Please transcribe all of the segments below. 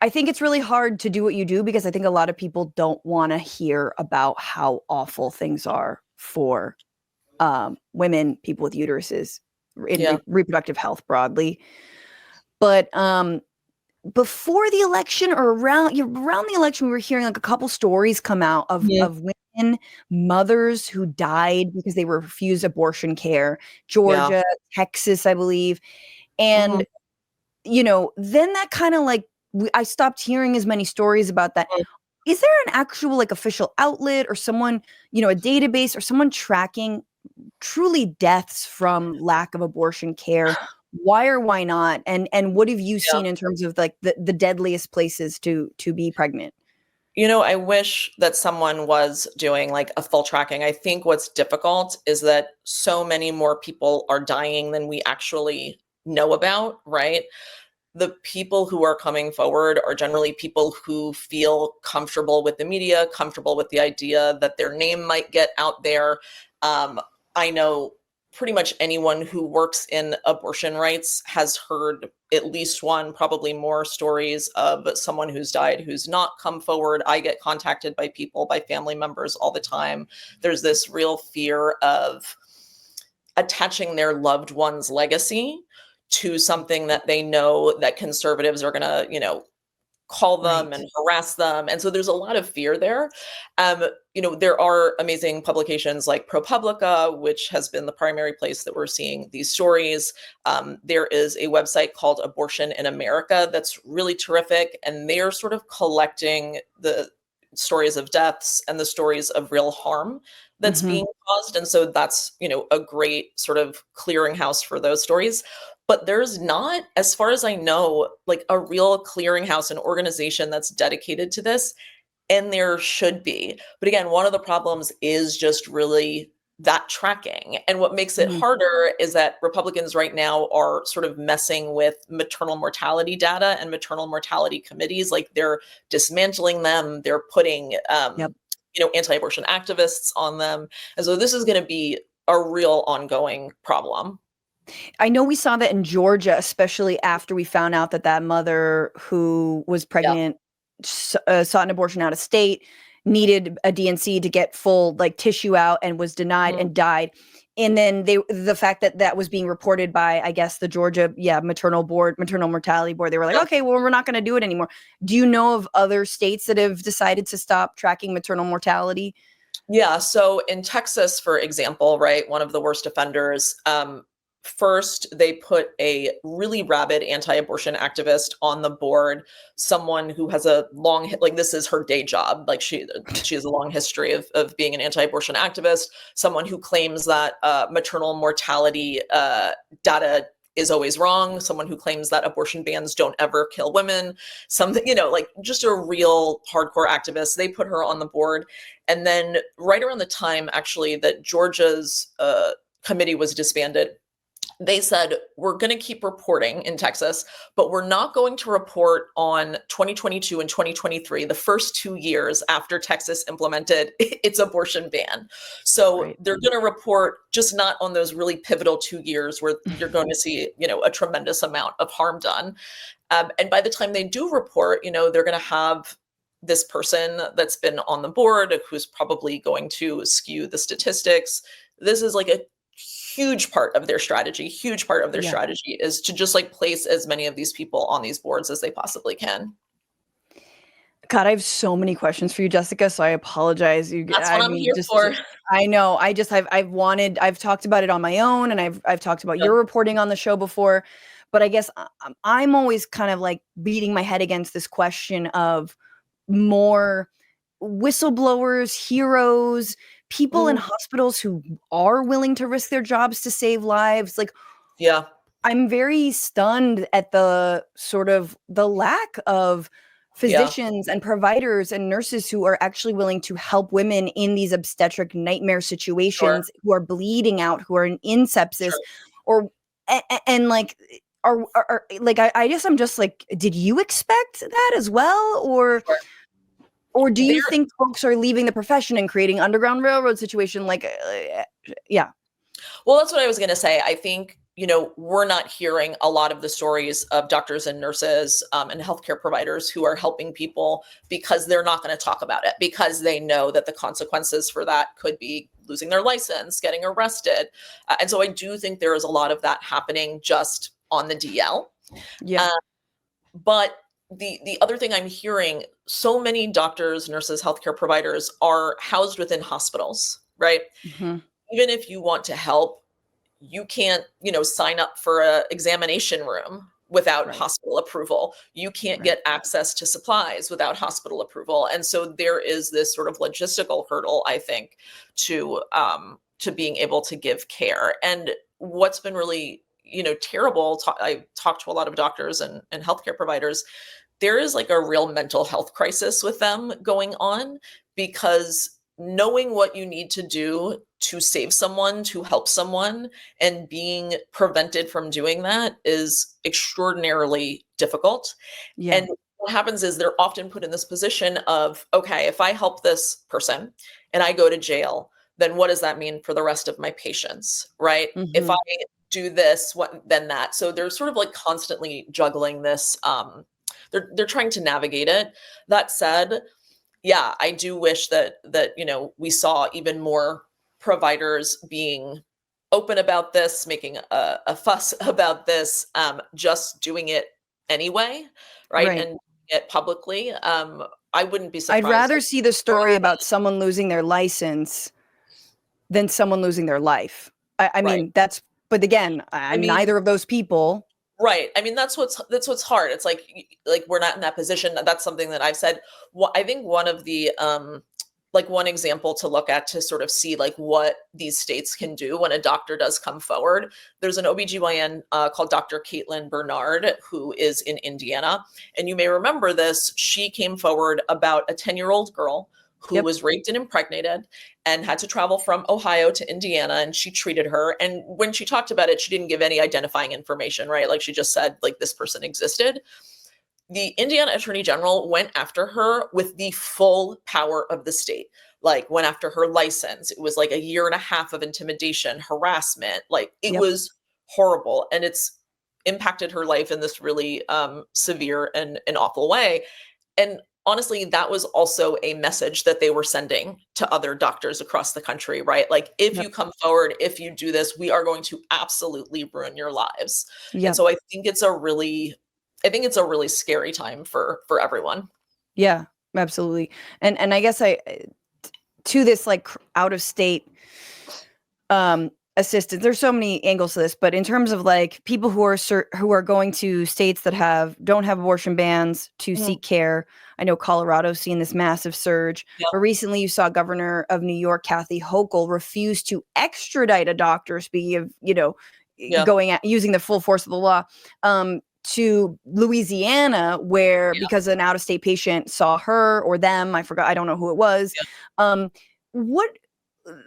I think it's really hard to do what you do because I think a lot of people don't want to hear about how awful things are for women, people with uteruses, in reproductive health broadly. But before the election or around the election, we were hearing like a couple stories come out of women, mothers who died because they refused abortion care. Georgia, Texas, I believe. And, you know, then that kind of like, I stopped hearing as many stories about that. Is there an actual like official outlet or someone, you know, a database or someone tracking truly deaths from lack of abortion care? Why or why not? And what have you seen in terms of like the deadliest places to be pregnant? You know, I wish that someone was doing like a full tracking. I think what's difficult is that so many more people are dying than we actually know about, right? The people who are coming forward are generally people who feel comfortable with the media, comfortable with the idea that their name might get out there. I know pretty much anyone who works in abortion rights has heard at least one, probably more stories of someone who's died who's not come forward. I get contacted by people, by family members all the time. There's this real fear of attaching their loved one's legacy to something that they know that conservatives are going to, you know, call them and harass them. And so there's a lot of fear there. You know, there are amazing publications like ProPublica, which has been the primary place that we're seeing these stories. There is a website called Abortion in America that's really terrific. And they're sort of collecting the stories of deaths and the stories of real harm that's being caused. And so that's, you know, a great sort of clearinghouse for those stories. But there's not, as far as I know, like a real clearinghouse, an organization that's dedicated to this. And there should be. But again, one of the problems is just really that tracking. And what makes it harder is that Republicans right now are sort of messing with maternal mortality data and maternal mortality committees. Like they're dismantling them. They're putting, you know, anti-abortion activists on them. And so this is going to be a real ongoing problem. I know we saw that in Georgia, especially after we found out that that mother who was pregnant sought an abortion out of state, needed a DNC to get full like tissue out and was denied and died. And then the fact that that was being reported by, I guess, the Georgia, maternal mortality board, they were like, okay, well, we're not going to do it anymore. Do you know of other states that have decided to stop tracking maternal mortality? Yeah. So in Texas, for example, right, one of the worst offenders, first, they put a really rabid anti-abortion activist on the board, someone who has a long, like this is her day job. Like she has a long history of being an anti-abortion activist, someone who claims that maternal mortality data is always wrong, someone who claims that abortion bans don't ever kill women, something, you know, like just a real hardcore activist. They put her on the board. And then right around the time, actually, that Georgia's committee was disbanded, they said, we're going to keep reporting in Texas, but we're not going to report on 2022 and 2023, the first 2 years after Texas implemented its abortion ban. So they're going to report just not on those really pivotal 2 years where you're going to see, you know, a tremendous amount of harm done. And by the time they do report, you know, they're going to have this person that's been on the board who's probably going to skew the statistics. This is like a huge part of their strategy is to just like place as many of these people on these boards as they possibly can. God, I have so many questions for you, Jessica. So I apologize. That's what I'm here for. I know. I've talked about it on my own, and I've talked about your reporting on the show before, but I guess I'm always kind of like beating my head against this question of more whistleblowers, heroes, people in hospitals who are willing to risk their jobs to save lives. Like, I'm very stunned at the sort of the lack of physicians and providers and nurses who are actually willing to help women in these obstetric nightmare situations, who are bleeding out, who are in sepsis, and like, are like, I guess I'm just like, did you expect that as well? Or do you think folks are leaving the profession and creating underground railroad situation? Like, Well, that's what I was going to say. I think, we're not hearing a lot of the stories of doctors and nurses and healthcare providers who are helping people because they're not going to talk about it, because they know that the consequences for that could be losing their license, getting arrested. And so I do think there is a lot of that happening just on the DL. Yeah. But the other thing I'm hearing, so many doctors, nurses, healthcare providers are housed within hospitals, right? Mm-hmm. Even if you want to help, you can't, sign up for a examination room without Right. hospital approval. You can't Right. get access to supplies without hospital approval. And so there is this sort of logistical hurdle, I think, to being able to give care. And what's been really, terrible, I talked to a lot of doctors and healthcare providers. There is like a real mental health crisis with them going on, because knowing what you need to do to save someone, to help someone, and being prevented from doing that is extraordinarily difficult. Yeah. And what happens is they're often put in this position of, okay, if I help this person and I go to jail, then what does that mean for the rest of my patients, right? If Mm-hmm. I do this, what then that? So they're sort of like constantly juggling this. They're trying to navigate it. That said, yeah, I do wish that we saw even more providers being open about this, making a fuss about this, just doing it anyway, right? Right. And it publicly. I wouldn't be I'd surprised. rather see the story about someone losing their license than someone losing their life. I Right. mean, but again, I I'm mean, neither of those people. right. I mean, that's what's hard. It's like we're not in that position. That's something that I've said. I think one of the like one example to look at to sort of see like what these states can do when a doctor does come forward. There's an OBGYN called Dr. Caitlin Bernard, who is in Indiana. And you may remember this. She came forward about a 10-year-old girl who Yep. was raped and impregnated and had to travel from Ohio to Indiana, and she treated her. And when she talked about it, she didn't give any identifying information, right? Like she just said, like, this person existed. The Indiana Attorney General went after her with the full power of the state, like went after her license. It was like a year and a half of intimidation, harassment. Like it Yep. was horrible. And it's impacted her life in this really severe and awful way. And honestly, that was also a message that they were sending to other doctors across the country, right? Like, if you Yep. come forward, if you do this, we are going to absolutely ruin your lives. And Yep. so I think it's a really scary time for everyone. Yeah, absolutely. And I guess to this like out of state assistance, there's so many angles to this, but in terms of like people who are going to states that don't have abortion bans to Mhm. seek care. I know Colorado's seen this massive surge, Yep. but recently you saw Governor of New York Kathy Hochul refuse to extradite a doctor, speaking of Yeah. using the full force of the law, to Louisiana, where Yeah. because an out of state patient saw her or them, I forgot, I don't know who it was. Yeah. What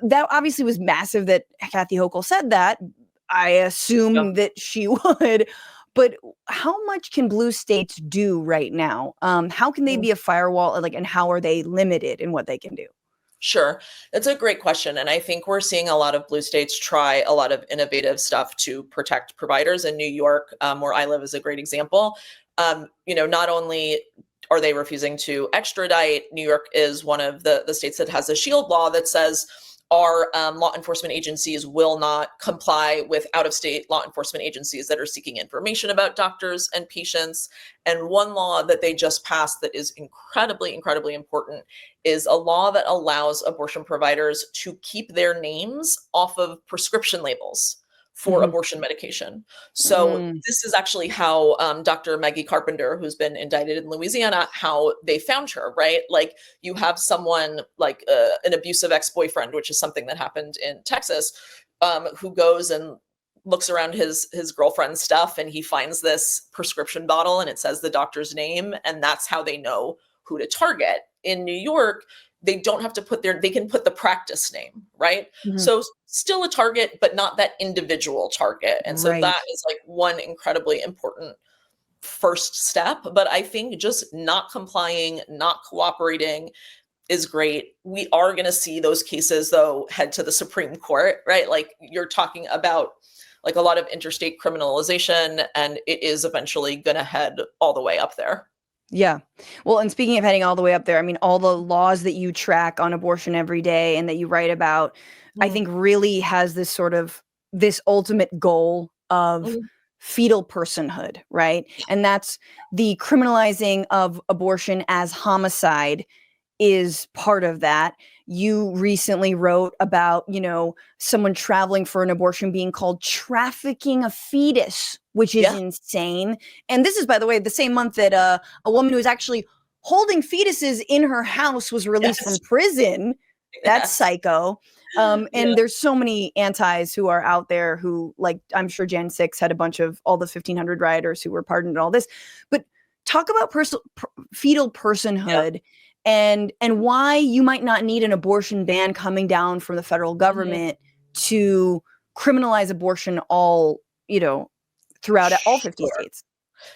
That obviously was massive that Kathy Hochul said that. I Yeah. assume that she would, but how much can blue states do right now? How can they Mhm. be a firewall, like, and how are they limited in what they can do? Sure. That's a great question. And I think we're seeing a lot of blue states try a lot of innovative stuff to protect providers. In New York, where I live, is a great example. Not only are they refusing to extradite, New York is one of the states that has a shield law that says our law enforcement agencies will not comply with out-of-state law enforcement agencies that are seeking information about doctors and patients. And one law that they just passed that is incredibly, incredibly important is a law that allows abortion providers to keep their names off of prescription labels for Mhm. abortion medication. So Mm. this is actually how Dr. Maggie Carpenter, who's been indicted in Louisiana, how they found her, right? Like, you have someone like an abusive ex-boyfriend, which is something that happened in Texas, who goes and looks around his girlfriend's stuff, and he finds this prescription bottle and it says the doctor's name, and that's how they know who to target. In New York, they don't have to they can put the practice name, right? Mhm. So still a target, but not that individual target. And so Right. that is like one incredibly important first step. But I think just not complying, not cooperating is great. We are going to see those cases, though, head to the Supreme Court, right? Like, you're talking about like a lot of interstate criminalization, and it is eventually going to head all the way up there. Yeah. Well, and speaking of heading all the way up there, I mean, all the laws that you track on abortion every day and that you write about, I think really has this sort of this ultimate goal of fetal personhood, right? And that's the criminalizing of abortion as homicide is part of that. You recently wrote about, you know, someone traveling for an abortion being called trafficking a fetus, which is insane. And this is, by the way, the same month that a woman who was actually holding fetuses in her house was released from prison. That's psycho. And there's so many antis who are out there who, like, I'm sure Jan 6 had a bunch of all the 1,500 rioters who were pardoned and all this. But talk about fetal personhood and why you might not need an abortion ban coming down from the federal government to criminalize abortion all, you know, throughout all 50 states.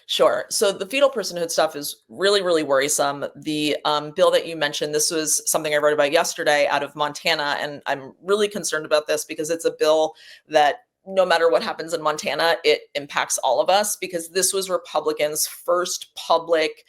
Sure. So the fetal personhood stuff is really, really worrisome. The bill that you mentioned, this was something I wrote about yesterday out of Montana, and I'm really concerned about this because it's a bill that no matter what happens in Montana, it impacts all of us, because this was Republicans' first public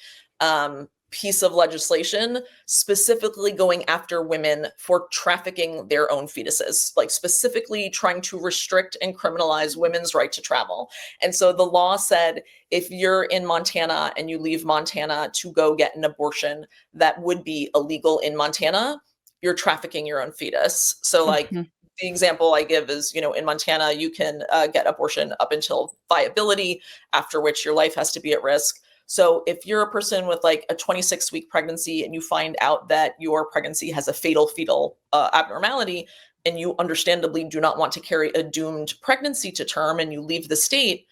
piece of legislation specifically going after women for trafficking their own fetuses, like specifically trying to restrict and criminalize women's right to travel. And so the law said, if you're in Montana and you leave Montana to go get an abortion that would be illegal in Montana, you're trafficking your own fetus. So like the example I give is, you know, in Montana, you can get abortion up until viability, after which your life has to be at risk. So if you're a person with like a 26-week pregnancy and you find out that your pregnancy has a fatal fetal abnormality, and you understandably do not want to carry a doomed pregnancy to term and you leave the state,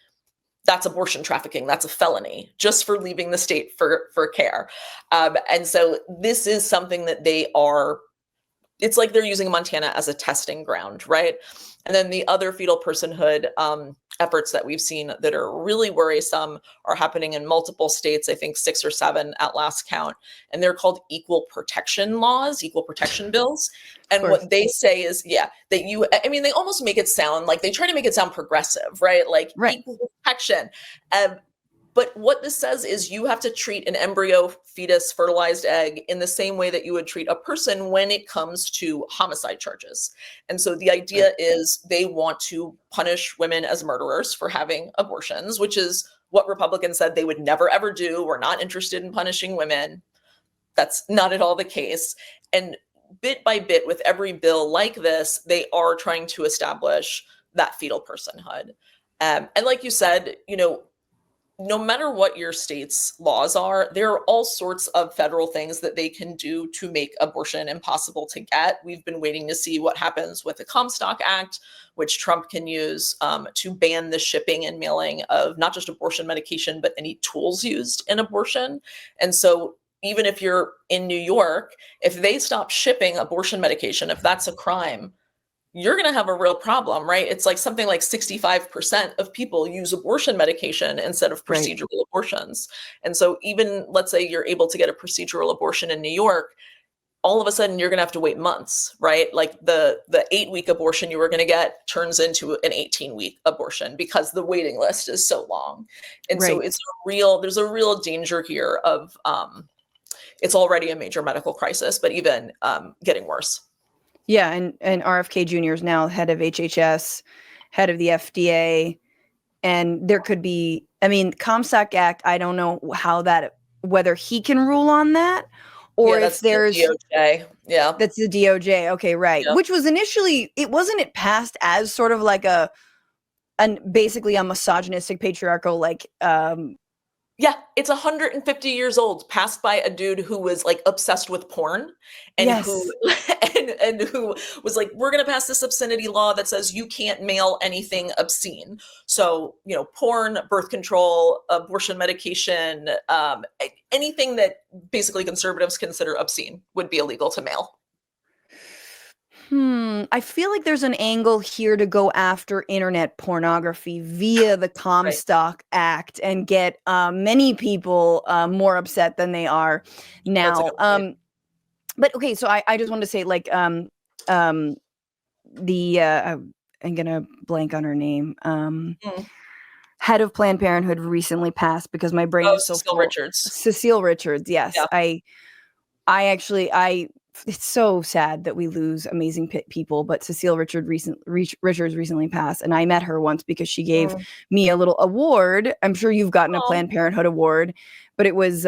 that's abortion trafficking. That's a felony just for leaving the state for care. And so this is something that it's like they're using Montana as a testing ground, right? And then the other fetal personhood efforts that we've seen that are really worrisome are happening in multiple states, I think 6 or 7 at last count. And they're called equal protection laws, equal protection bills. And what they say is, that I mean, they almost make it sound like, they try to make it sound progressive, right? Like equal protection. But what this says is you have to treat an embryo, fetus, fertilized egg in the same way that you would treat a person when it comes to homicide charges. And so the idea is they want to punish women as murderers for having abortions, which is what Republicans said they would never, ever do. We're not interested in punishing women. That's not at all the case. And bit by bit, with every bill like this, they are trying to establish that fetal personhood. And like you said, you know, no matter what your state's laws are, there are all sorts of federal things that they can do to make abortion impossible to get. We've been waiting to see what happens with the Comstock Act, which Trump can use to ban the shipping and mailing of not just abortion medication, but any tools used in abortion. And so even if you're in New York, if they stop shipping abortion medication, if that's a crime, you're going to have a real problem, right? It's like something like 65% of people use abortion medication instead of procedural abortions. And so even, let's say you're able to get a procedural abortion in New York, all of a sudden you're going to have to wait months, right? Like the 8-week abortion you were going to get turns into an 18-week abortion because the waiting list is so long. And so there's a real danger here of, it's already a major medical crisis, but even getting worse. Yeah, and RFK Jr. is now head of HHS, head of the FDA, and there could be, I mean, Comstock Act, I don't know whether he can rule on that, or if there's the DOJ. Yeah. That's the DOJ. Okay, right. Yep. Which was initially, it passed as sort of like basically a misogynistic, patriarchal, like, yeah, it's 150 years old, passed by a dude who was like obsessed with porn and who was like, we're going to pass this obscenity law that says you can't mail anything obscene. So, you know, porn, birth control, abortion medication, anything that basically conservatives consider obscene would be illegal to mail. I feel like there's an angle here to go after internet pornography via the Comstock Act and get many people more upset than they are now. But okay, so I just wanted to say, like, I'm gonna blank on her name. Mm. Head of Planned Parenthood recently passed because my brain is so Cecile full. Richards. Cecile Richards, yes. Yeah. I it's so sad that we lose amazing people, but Cecile Richards recently passed, and I met her once because she gave me a little award. I'm sure you've gotten a Planned Parenthood award, but it was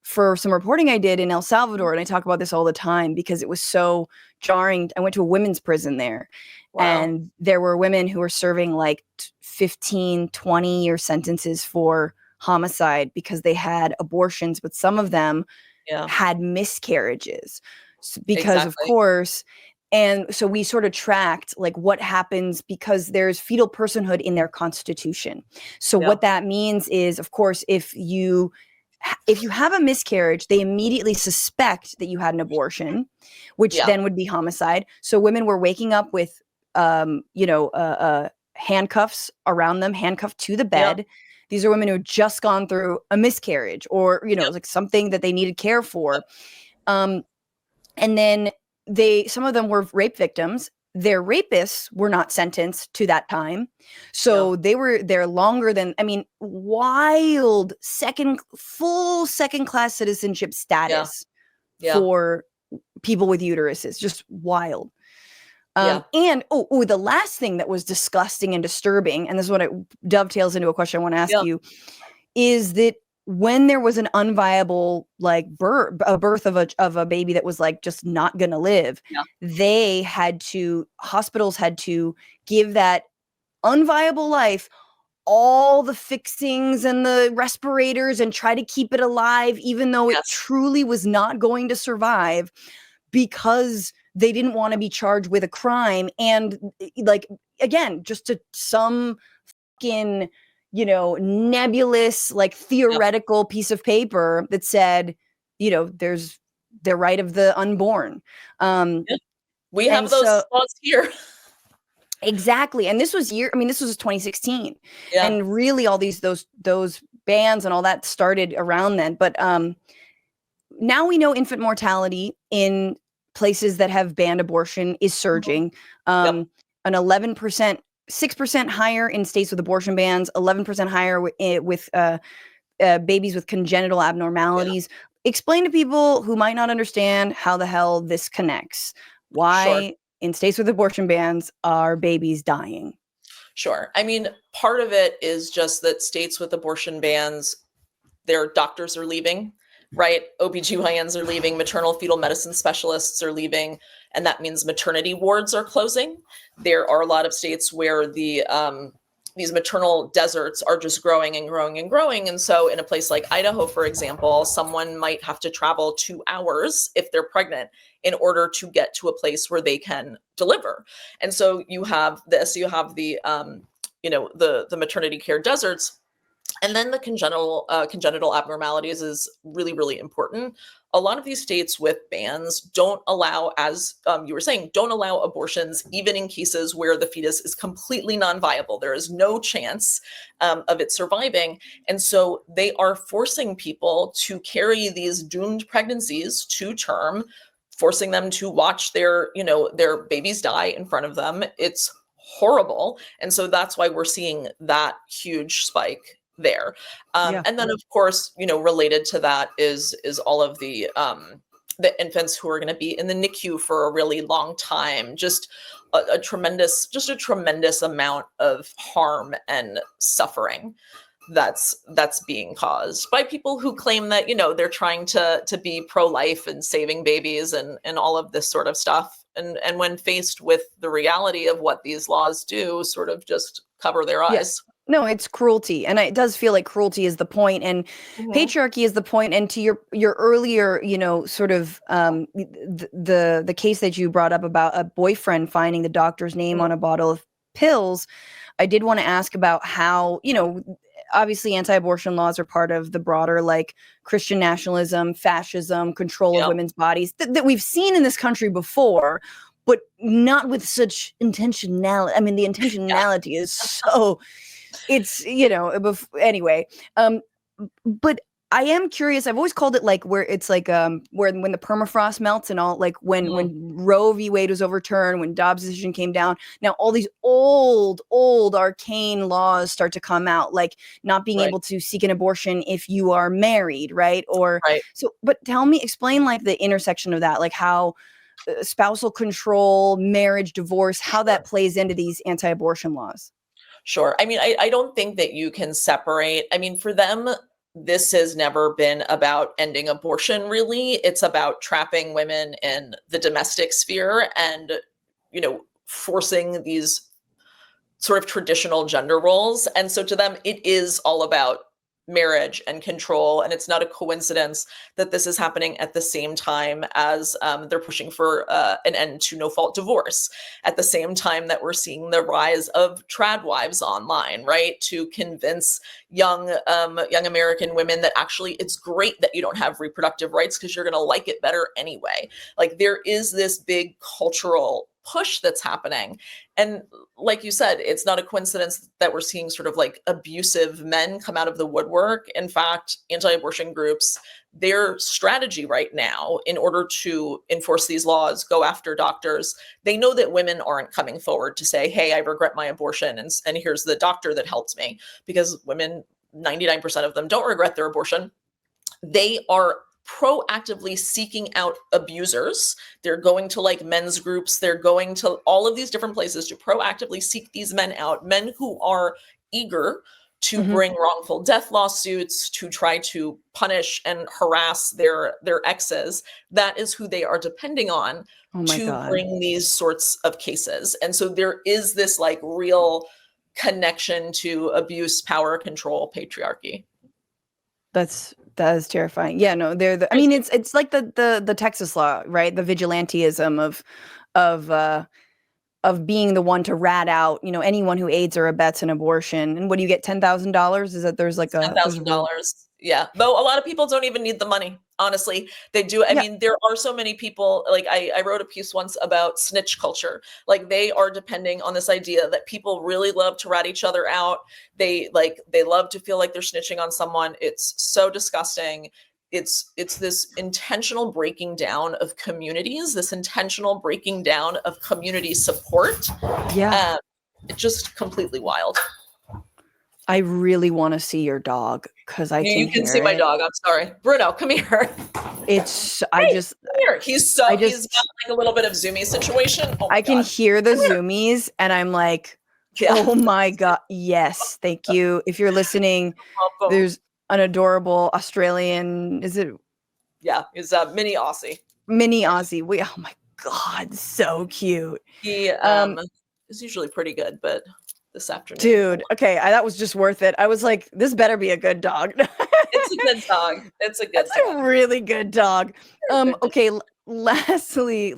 for some reporting I did in El Salvador, and I talk about this all the time because it was so jarring. I went to a women's prison there. Wow. And there were women who were serving like 15, 20-year sentences for homicide because they had abortions, but some of them had miscarriages because of course. And so we sort of tracked like what happens because there's fetal personhood in their constitution. So what that means is, of course, if you have a miscarriage, they immediately suspect that you had an abortion, which then would be homicide. So women were waking up with handcuffs around them, handcuffed to the bed. These are women who had just gone through a miscarriage or, like something that they needed care for. And then some of them were rape victims. Their rapists were not sentenced to that time. So they were there longer than, wild full second class citizenship status for people with uteruses. Just wild. And the last thing that was disgusting and disturbing, and this is what it dovetails into a question I want to ask you, is that when there was an unviable birth of a baby that was like just not gonna live, hospitals had to give that unviable life all the fixings and the respirators and try to keep it alive, even though it truly was not going to survive, because they didn't want to be charged with a crime. And like, again, just to some fucking, nebulous, like theoretical piece of paper that said, there's the right of the unborn. We have those laws here. Exactly. And this was this was 2016. And really all those bans and all that started around then. But now we know infant mortality in places that have banned abortion is surging. An 11%, 6% higher in states with abortion bans, 11% higher with babies with congenital abnormalities. Explain to people who might not understand how the hell this connects. Why in states with abortion bans are babies dying? Sure. Part of it is just that states with abortion bans, their doctors are leaving, right? OBGYNs are leaving, maternal fetal medicine specialists are leaving, and that means maternity wards are closing. There are a lot of states where these maternal deserts are just growing and growing and growing. And so in a place like Idaho, for example, someone might have to travel 2 hours if they're pregnant in order to get to a place where they can deliver. And so you have the maternity care deserts. And then the congenital abnormalities is really, really important. A lot of these states with bans don't allow, as you were saying, don't allow abortions, even in cases where the fetus is completely non-viable. There is no chance of it surviving. And so they are forcing people to carry these doomed pregnancies to term, forcing them to watch their babies die in front of them. It's horrible. And so that's why we're seeing that huge spike there. And then of course, related to that is all of the infants who are going to be in the NICU for a really long time, just a tremendous amount of harm and suffering that's being caused by people who claim that, they're trying to be pro-life and saving babies and all of this sort of stuff. And when faced with the reality of what these laws do, sort of just cover their eyes. No, it's cruelty. And it does feel like cruelty is the point, and patriarchy is the point. And to your earlier, sort of the case that you brought up about a boyfriend finding the doctor's name on a bottle of pills, I did want to ask about how, obviously anti-abortion laws are part of the broader like Christian nationalism, fascism, control of women's bodies that we've seen in this country before, but not with such intentionality. The intentionality is so... It's, anyway, but I am curious. I've always called it like where it's like where when the permafrost melts and all, like when Roe v. Wade was overturned, when Dobbs' decision came down. Now all these old arcane laws start to come out, like not being able to seek an abortion if you are married, right? Or so. But explain like the intersection of that, like how spousal control, marriage, divorce, how that plays into these anti-abortion laws. Sure. I mean, I don't think that you can separate. I mean, for them, this has never been about ending abortion, really. It's about trapping women in the domestic sphere and, forcing these sort of traditional gender roles. And so to them, it is all about marriage and control. And it's not a coincidence that this is happening at the same time as they're pushing for an end to no-fault divorce, at the same time that we're seeing the rise of trad wives online, right? To convince young American women that actually it's great that you don't have reproductive rights because you're going to like it better anyway. Like there is this big cultural push that's happening. And like you said, it's not a coincidence that we're seeing sort of like abusive men come out of the woodwork. In fact, anti-abortion groups, their strategy right now in order to enforce these laws, go after doctors, they know that women aren't coming forward to say, hey, I regret my abortion and here's the doctor that helped me, because women, 99% of them don't regret their abortion. They are proactively seeking out abusers. They're going to like men's groups. They're going to all of these different places to proactively seek these men out, men who are eager to bring wrongful death lawsuits, to try to punish and harass their exes. That is who they are depending on to bring these sorts of cases. And so there is this like real connection to abuse, power, control, patriarchy. That is terrifying. Yeah, no, I mean, it's like the Texas law, right? The vigilantism of being the one to rat out, anyone who aids or abets an abortion. And what do you get? $10,000? Is that there's like $10,000? Yeah. Though a lot of people don't even need the money. Honestly, they do. I mean, there are so many people, like I wrote a piece once about snitch culture. Like they are depending on this idea that people really love to rat each other out. They love to feel like they're snitching on someone. It's so disgusting. It's this intentional breaking down of communities, this intentional breaking down of community support. Yeah. It's just completely wild. I really want to see your dog because you can see my dog. I'm sorry, Bruno. Come here. It's come here. He's got like a little bit of zoomy situation. Oh I can hear the zoomies, and I'm like, oh my god, yes, thank you. If you're listening, there's an adorable Australian. Is it? Yeah, he's a mini Aussie. Mini Aussie. Oh my god, so cute. He is usually pretty good, but this afternoon. Dude, okay, that was just worth it. I was like, this better be a good dog. It's a good dog. It's a good dog. A really good dog. Okay, lastly,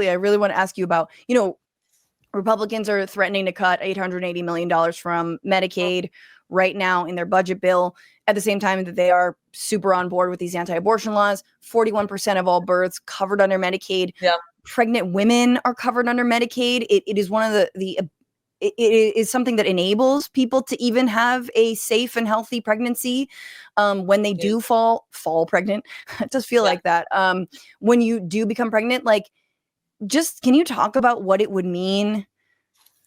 I really want to ask you about, Republicans are threatening to cut $880 million from Medicaid right now in their budget bill, at the same time that they are super on board with these anti-abortion laws. 41% of all births covered under Medicaid. Yeah. Pregnant women are covered under Medicaid. It is one of it is something that enables people to even have a safe and healthy pregnancy when they do fall pregnant. It does feel like that. When you do become pregnant, like, just can you talk about what it would mean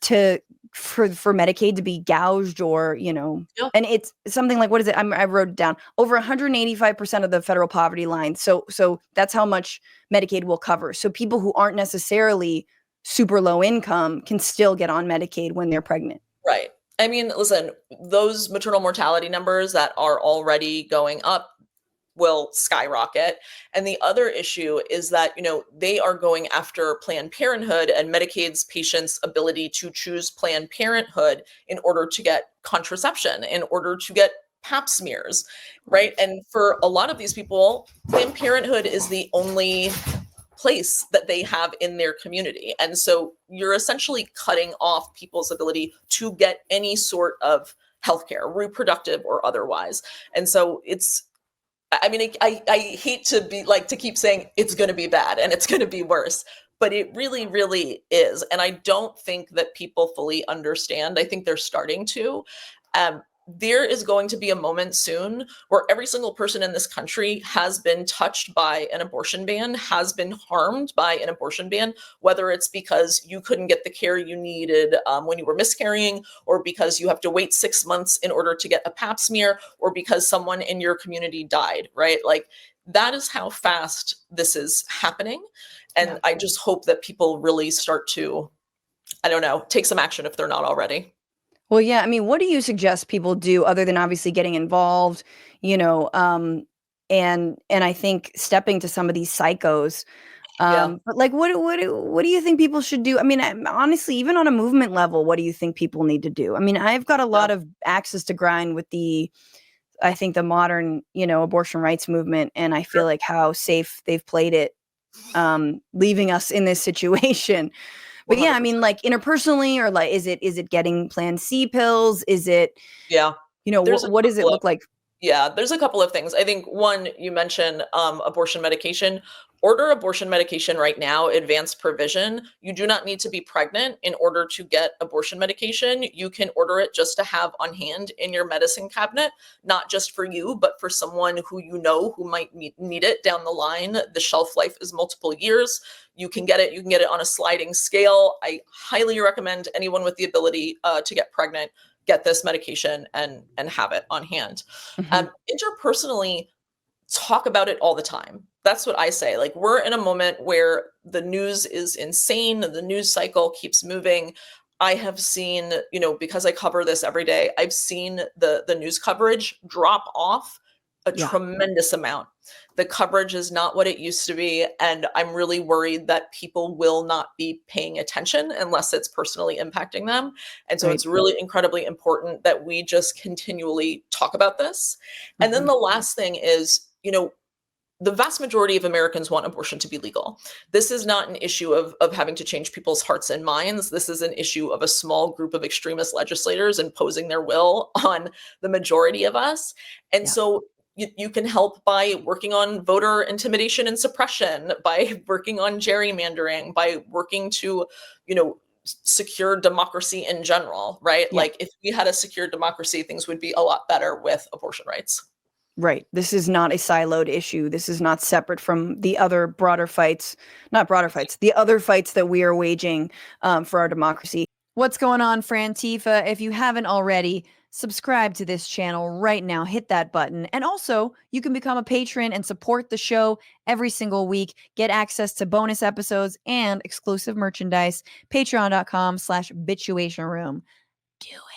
for Medicaid to be gouged, or and it's something like, what is it? I wrote it down. Over 185% of the federal poverty line. So that's how much Medicaid will cover. So people who aren't necessarily super low income can still get on Medicaid when they're pregnant. Right. I mean, listen, those maternal mortality numbers that are already going up will skyrocket. And the other issue is that, they are going after Planned Parenthood and Medicaid's patients' ability to choose Planned Parenthood in order to get contraception, in order to get pap smears, right? And for a lot of these people, Planned Parenthood is the only place that they have in their community. And so you're essentially cutting off people's ability to get any sort of healthcare, reproductive or otherwise. And so I hate to be like, to keep saying it's going to be bad and it's going to be worse, but it really, really is. And I don't think that people fully understand. I think they're starting to. there is going to be a moment soon where every single person in this country has been touched by an abortion ban, has been harmed by an abortion ban, whether it's because you couldn't get the care you needed when you were miscarrying, or because you have to wait 6 months in order to get a pap smear, or because someone in your community died, right? Like, that is how fast this is happening. And I just hope that people really start to, I don't know, take some action if they're not already. Well, yeah, I mean, what do you suggest people do other than obviously getting involved, you know, and I think stepping to some of these psychos. Yeah. But like, what do you think people should do? I mean, honestly, even on a movement level, what do you think people need to do? I mean, I've got a Yeah. lot of axes to grind with I think the modern, abortion rights movement, and I feel like how safe they've played it, leaving us in this situation. But yeah, I 100%. mean, like interpersonally, or like, is it getting Plan C pills? Is it, Yeah. There's a what does it couple of look like? Yeah, there's a couple of things. I think one, you mentioned abortion medication. Order abortion medication right now, advanced provision. You do not need to be pregnant in order to get abortion medication. You can order it just to have on hand in your medicine cabinet, not just for you, but for someone who you know who might need it down the line. The shelf life is multiple years. You can get it. You can get it on a sliding scale. I highly recommend anyone with the ability to get pregnant get this medication and have it on hand. Mhm. Interpersonally, talk about it all the time. That's what I say. Like, we're in a moment where the news is insane, the news cycle keeps moving. I have seen, because I cover this every day, I've seen the news coverage drop off a Yeah. tremendous amount. The coverage is not what it used to be, and I'm really worried that people will not be paying attention unless it's personally impacting them. And so Right. it's really incredibly important that we just continually talk about this. And then Mhm. the last thing is, the vast majority of Americans want abortion to be legal. This is not an issue of having to change people's hearts and minds. This is an issue of a small group of extremist legislators imposing their will on the majority of us. And Yeah. so you can help by working on voter intimidation and suppression, by working on gerrymandering, by working to, secure democracy in general, right? Yeah. Like, if we had a secure democracy, things would be a lot better with abortion rights. Right. This is not a siloed issue. This is not separate from the other broader fights, not broader fights, the other fights that we are waging for our democracy. What's going on, Frantifa? If you haven't already, subscribe to this channel right now. Hit that button. And also, you can become a patron and support the show every single week. Get access to bonus episodes and exclusive merchandise. Patreon.com/bitchuation room. Do it.